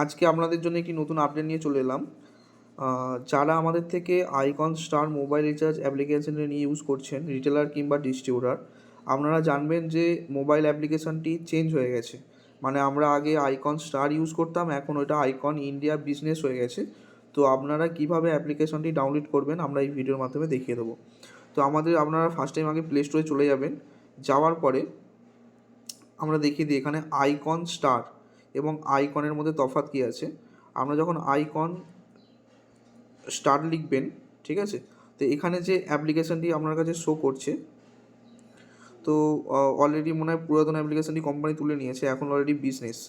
আজকে আপনাদের জন্য একটি নতুন আপডেট নিয়ে চলে এলাম। যারা আমাদের থেকে আইকন স্টার মোবাইল রিচার্জ অ্যাপ্লিকেশনটি নিয়ে ইউজ করছেন, রিটেলার কিংবা ডিস্ট্রিবিউটার, আপনারা জানবেন যে মোবাইল অ্যাপ্লিকেশনটি চেঞ্জ হয়ে গেছে। মানে আমরা আগে আইকন স্টার ইউজ করতাম, এখন ওইটা আইকন ইন্ডিয়া বিজনেস হয়ে গেছে। তো আপনারা কিভাবে অ্যাপ্লিকেশনটি ডাউনলোড করবেন আমরা এই ভিডিওর মাধ্যমে দেখিয়ে দেবো। তো আপনারা ফার্স্ট টাইম আগে প্লে স্টোরে চলে যাবেন। যাওয়ার পরে আমরা দেখিয়ে দিই এখানে আইকন স্টার এবং আইকনের মধ্যে তফাৎ কী আছে। আমরা যখন আইকন স্টার লিখবেন, ঠিক আছে, তো এখানে যে অ্যাপ্লিকেশানটি আপনার কাছে শো করছে, তো অলরেডি মনে হয় পুরাতন অ্যাপ্লিকেশানটি কোম্পানি তুলে নিয়েছে, এখন অলরেডি বিজনেস।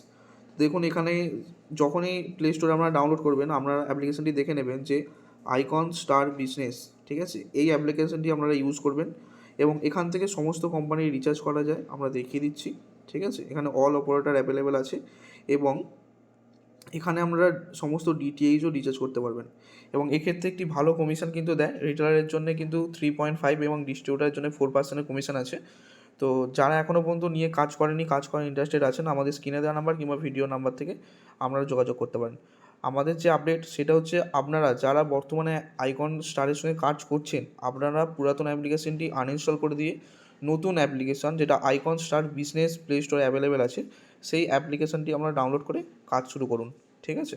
দেখুন এখানে যখনই প্লে স্টোরে আপনারা ডাউনলোড করবেন, আপনারা অ্যাপ্লিকেশানটি দেখে নেবেন যে আইকন স্টার বিজনেস, ঠিক আছে, এই অ্যাপ্লিকেশানটি আপনারা ইউজ করবেন এবং এখান থেকে সমস্ত কোম্পানির রিচার্জ করা যায়, আমরা দেখিয়ে দিচ্ছি। ঠিক আছে, এখানে অল অপারেটর অ্যাভেলেবেল আছে এবং এখানে আমরা সমস্ত ডিটিএইচও রিচার্জ করতে পারবেন এবং এক্ষেত্রে একটি ভালো কমিশন কিন্তু দেয়। রিটেলারের জন্য কিন্তু 3.5 এবং ডিস্ট্রিবিউটারের জন্য 4% কমিশন আছে। তো যারা এখনও পর্যন্ত নিয়ে কাজ করার ইন্টারেস্টেড আছেন, আমাদের স্ক্রিনে দেওয়া নাম্বার কিংবা ভিডিও নাম্বার থেকে আপনারা যোগাযোগ করতে পারেন। আমাদের যে আপডেট সেটা হচ্ছে, আপনারা যারা বর্তমানে আইকন স্টারের সঙ্গে কাজ করছেন, আপনারা পুরাতন অ্যাপ্লিকেশনটি আনইনস্টল করে দিয়ে নতুন অ্যাপ্লিকেশন যেটা আইকন স্টার বিজনেস প্লে স্টোরে অ্যাভেলেবেল আছে, সেই অ্যাপ্লিকেশনটি আপনারা ডাউনলোড করে কাজ শুরু করুন। ঠিক আছে।